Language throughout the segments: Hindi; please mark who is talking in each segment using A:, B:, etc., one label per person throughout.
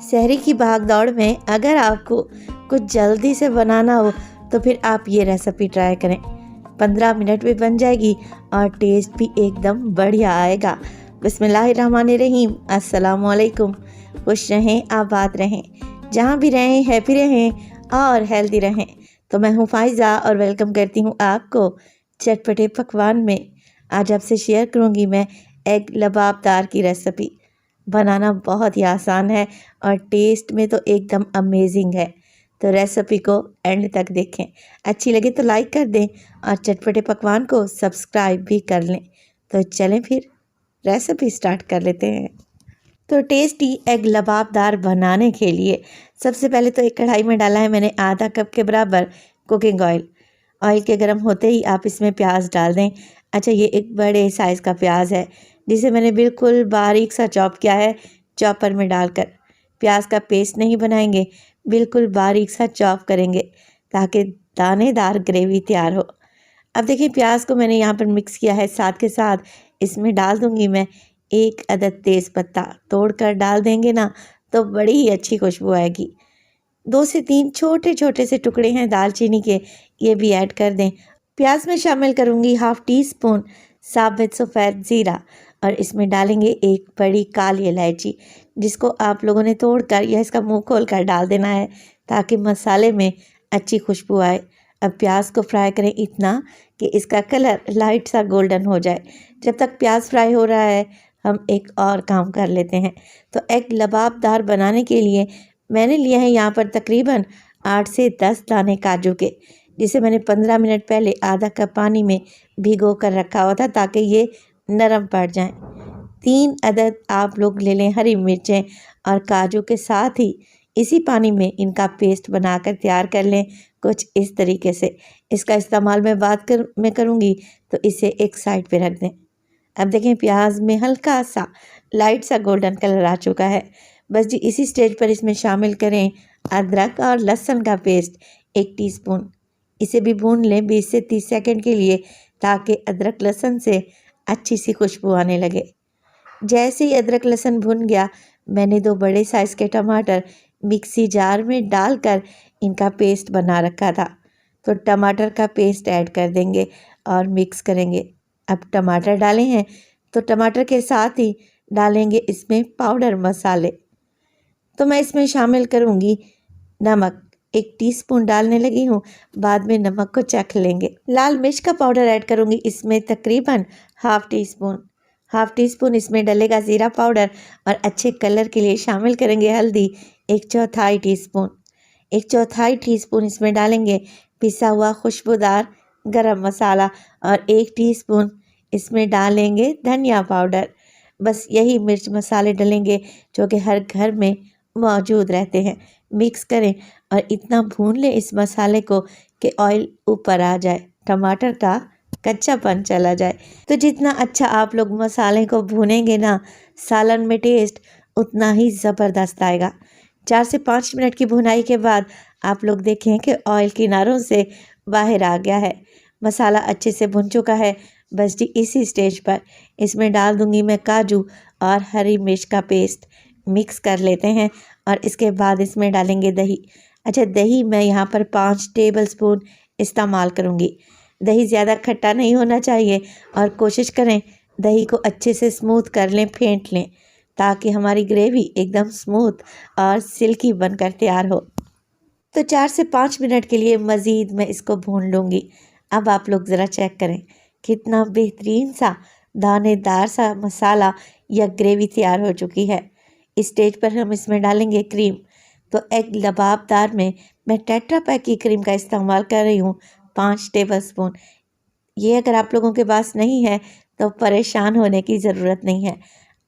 A: शहरी की भागदौड़ में अगर आपको कुछ जल्दी से बनाना हो तो फिर आप ये रेसिपी ट्राई करें। 15 मिनट में बन जाएगी और टेस्ट भी एकदम बढ़िया आएगा। बिस्मिल्लाहिर्रहमानिर्रहीम। अस्सलाम वालेकुम। खुश रहें, आबाद रहें, जहाँ भी रहें हैप्पी रहें और हेल्दी रहें। तो मैं हूँ फ़ाइज़ा और वेलकम करती हूँ आपको चटपटे पकवान में। आज आपसे शेयर करूँगी मैं एग लबाबदार की रेसिपी। बनाना बहुत ही आसान है और टेस्ट में तो एकदम अमेजिंग है। तो रेसिपी को एंड तक देखें, अच्छी लगे तो लाइक कर दें और चटपटे पकवान को सब्सक्राइब भी कर लें। तो चलें फिर रेसिपी स्टार्ट कर लेते हैं। तो टेस्टी एग लबाबदार बनाने के लिए सबसे पहले तो एक कढ़ाई में डाला है मैंने आधा कप के बराबर कुकिंग ऑयल। ऑयल के गर्म होते ही आप इसमें प्याज डाल दें। अच्छा, ये एक बड़े साइज़ का प्याज है जिसे मैंने बिल्कुल बारीक सा चॉप किया है चॉपर में डालकर। प्याज का पेस्ट नहीं बनाएंगे, बिल्कुल बारीक सा चॉप करेंगे ताकि दानेदार ग्रेवी तैयार हो। अब देखिए प्याज को मैंने यहाँ पर मिक्स किया है, साथ के साथ इसमें डाल दूँगी मैं एक अदद तेज़ पत्ता। तोड़कर डाल देंगे ना तो बड़ी ही अच्छी खुशबू आएगी। 2 से 3 छोटे छोटे से टुकड़े हैं दालचीनी के, ये भी ऐड कर दें। प्याज में शामिल करूँगी हाफ़ टी स्पून साबुत सफ़ेद ज़ीरा और इसमें डालेंगे एक बड़ी काली इलायची, जिसको आप लोगों ने तोड़कर या इसका मुंह खोलकर डाल देना है ताकि मसाले में अच्छी खुशबू आए। अब प्याज को फ्राई करें इतना कि इसका कलर लाइट सा गोल्डन हो जाए। जब तक प्याज फ्राई हो रहा है हम एक और काम कर लेते हैं। तो एग लबाबदार बनाने के लिए मैंने लिया है यहाँ पर तकरीबन 8 से 10 दाने काजू के, जिसे मैंने 15 मिनट पहले आधा कप पानी में भिगो कर रखा हुआ था ताकि ये नरम पड़ जाएं। 3 अदद आप लोग ले लें हरी मिर्चें और काजू के साथ ही इसी पानी में इनका पेस्ट बनाकर तैयार कर लें कुछ इस तरीके से। इसका इस्तेमाल मैं करूँगी तो इसे एक साइड पे रख दें। अब देखें प्याज में हल्का सा लाइट सा गोल्डन कलर आ चुका है। बस जी इसी स्टेज पर इसमें शामिल करें अदरक और लहसुन का पेस्ट 1 टीस्पून। इसे भी भून लें 20 से 30 सेकंड के लिए ताकि अदरक लहसुन से अच्छी सी खुशबू आने लगे। जैसे ही अदरक लहसुन भुन गया मैंने 2 बड़े साइज़ के टमाटर मिक्सी जार में डालकर इनका पेस्ट बना रखा था। तो टमाटर का पेस्ट ऐड कर देंगे और मिक्स करेंगे। अब टमाटर डाले हैं तो टमाटर के साथ ही डालेंगे इसमें पाउडर मसाले। तो मैं इसमें शामिल करूँगी नमक, 1 टीस्पून डालने लगी हूँ, बाद में नमक को चख लेंगे। लाल मिर्च का पाउडर ऐड करूँगी इसमें तकरीबन हाफ़ टी स्पून इसमें डलेगा ज़ीरा पाउडर और अच्छे कलर के लिए शामिल करेंगे हल्दी 1/4 टीस्पून। 1/4 टीस्पून इसमें डालेंगे पिसा हुआ खुशबूदार गरम मसाला और 1 टीस्पून इसमें डालेंगे धनिया पाउडर। बस यही मिर्च मसाले डलेंगे जो कि हर घर में मौजूद रहते हैं। मिक्स करें और इतना भून लें इस मसाले को कि ऑयल ऊपर आ जाए, टमाटर का कच्चापन चला जाए। तो जितना अच्छा आप लोग मसाले को भूनेंगे ना, सालन में टेस्ट उतना ही ज़बरदस्त आएगा। 4 से 5 मिनट की भुनाई के बाद आप लोग देखें कि ऑयल किनारों से बाहर आ गया है, मसाला अच्छे से भुन चुका है। बस जी इसी स्टेज पर इसमें डाल दूंगी मैं काजू और हरी मिर्च का पेस्ट। मिक्स कर लेते हैं और इसके बाद इसमें डालेंगे दही। अच्छा, दही मैं यहाँ पर 5 टेबलस्पून इस्तेमाल करूँगी। दही ज़्यादा खट्टा नहीं होना चाहिए और कोशिश करें दही को अच्छे से स्मूथ कर लें, फेंट लें ताकि हमारी ग्रेवी एकदम स्मूथ और सिल्की बनकर तैयार हो। तो 4 से 5 मिनट के लिए मज़ीद मैं इसको भून लूँगी। अब आप लोग ज़रा चेक करें कितना बेहतरीन सा दानेदार सा मसाला या ग्रेवी तैयार हो चुकी है। इस स्टेज पर हम इसमें डालेंगे क्रीम। तो एग लबाबदार में मैं टेट्रा पैक की क्रीम का इस्तेमाल कर रही हूँ 5 टेबलस्पून। ये अगर आप लोगों के पास नहीं है तो परेशान होने की ज़रूरत नहीं है।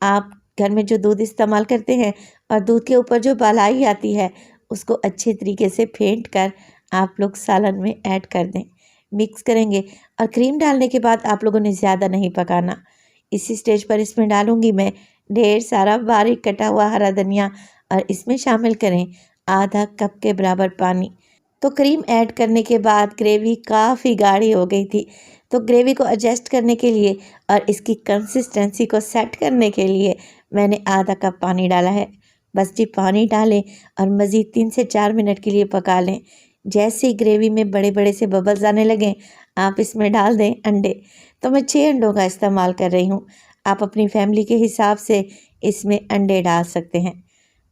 A: आप घर में जो दूध इस्तेमाल करते हैं और दूध के ऊपर जो मलाई आती है उसको अच्छे तरीके से फेंट कर आप लोग सालन में ऐड कर दें। मिक्स करेंगे और क्रीम डालने के बाद आप लोगों ने ज़्यादा नहीं पकाना। इसी स्टेज पर इसमें डालूँगी मैं ढेर सारा बारीक कटा हुआ हरा धनिया और इसमें शामिल करें आधा कप के बराबर पानी। तो क्रीम ऐड करने के बाद ग्रेवी काफ़ी गाढ़ी हो गई थी, तो ग्रेवी को एडजस्ट करने के लिए और इसकी कंसिस्टेंसी को सेट करने के लिए मैंने आधा कप पानी डाला है। बस जी पानी डालें और मज़ीद 3 से 4 मिनट के लिए पका लें। जैसे ही ग्रेवी में बड़े बड़े से बबल्स आने लगें, आप इसमें डाल दें अंडे। तो मैं 6 अंडों का इस्तेमाल कर रही हूँ। आप अपनी फैमिली के हिसाब से इसमें अंडे डाल सकते हैं।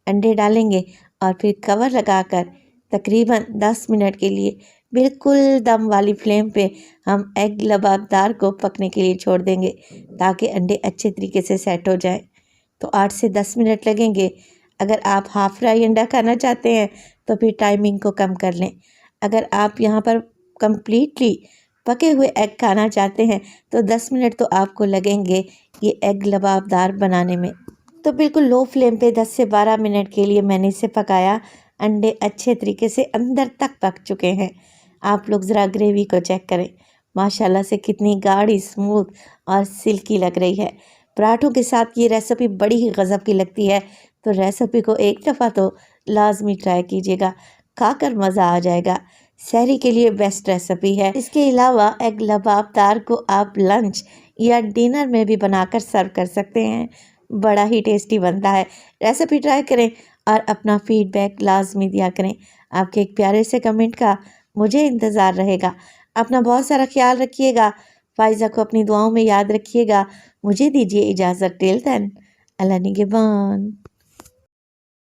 A: अंडे डालेंगे और फिर कवर लगाकर तकरीबन 10 मिनट के लिए बिल्कुल दम वाली फ्लेम पे हम एग लबाबदार को पकने के लिए छोड़ देंगे, ताकि अंडे अच्छे तरीके से सेट हो जाएं। तो 8 से 10 मिनट लगेंगे। अगर आप हाफ़ फ्राई अंडा खाना चाहते हैं तो फिर टाइमिंग को कम कर लें। अगर आप यहाँ पर कम्प्लीटली पके हुए एग खाना चाहते हैं तो 10 मिनट तो आपको लगेंगे ये एग लबाबदार बनाने में। तो बिल्कुल लो फ्लेम पे 10 से 12 मिनट के लिए मैंने इसे पकाया। अंडे अच्छे तरीके से अंदर तक पक चुके हैं। आप लोग ज़रा ग्रेवी को चेक करें, माशाल्लाह से कितनी गाढ़ी, स्मूथ और सिल्की लग रही है। पराठों के साथ ये रेसिपी बड़ी ही गज़ब की लगती है। तो रेसिपी को एक दफ़ा तो लाजमी ट्राई कीजिएगा, खाकर मज़ा आ जाएगा। सहरी के लिए बेस्ट रेसिपी है। इसके अलावा एग लबाबदार को आप लंच या डिनर में भी बनाकर सर्व कर सकते हैं। बड़ा ही टेस्टी बनता है। रेसिपी ट्राई करें और अपना फीडबैक लाजमी दिया करें। आपके एक प्यारे से कमेंट का मुझे इंतज़ार रहेगा। अपना बहुत सारा ख्याल रखिएगा। फ़ाइज़ा को अपनी दुआओं में याद रखिएगा। मुझे दीजिए इजाज़त। टिल देन, अल्लाह निगहबान।